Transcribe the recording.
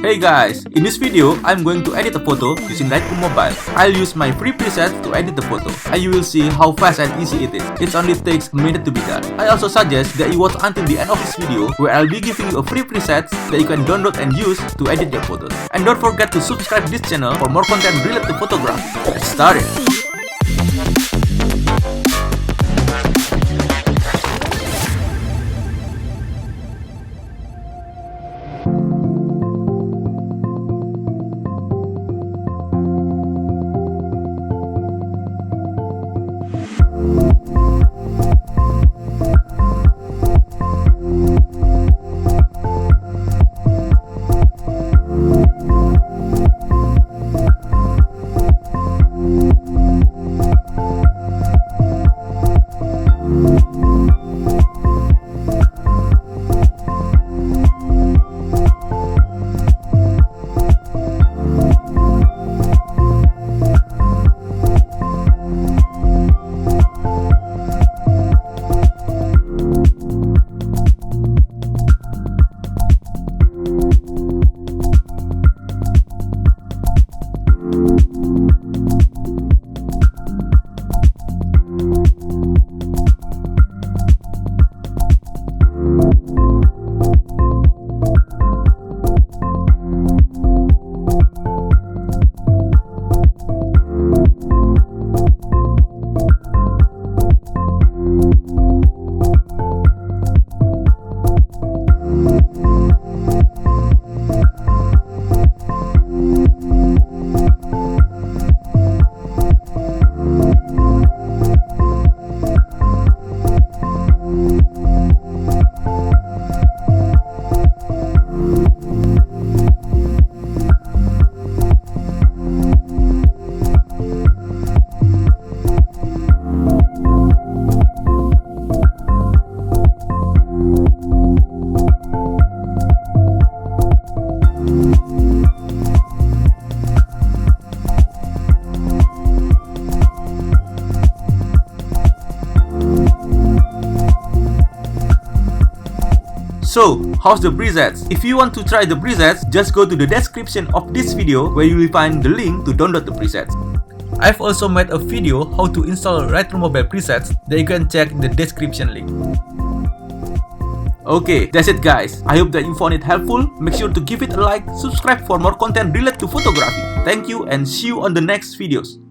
Hey guys, in this video, I'm going to edit a photo using Lightroom Mobile. I'll use my free presets to edit the photo, and you will see how fast and easy it is. It only takes a minute to be done. I also suggest that you watch until the end of this video, where I'll be giving you a free presets that you can download and use to edit your photos. And don't forget to subscribe this channel for more content related to photography. Let's start it! So, how's the presets? If you want to try the presets, just go to the description of this video where you will find the link to download the presets. I've also made a video how to install Lightroom Mobile presets that you can check in the description link. Okay, that's it guys. I hope that you found it helpful. Make sure to give it a like, subscribe for more content related to photography. Thank you and see you on the next videos.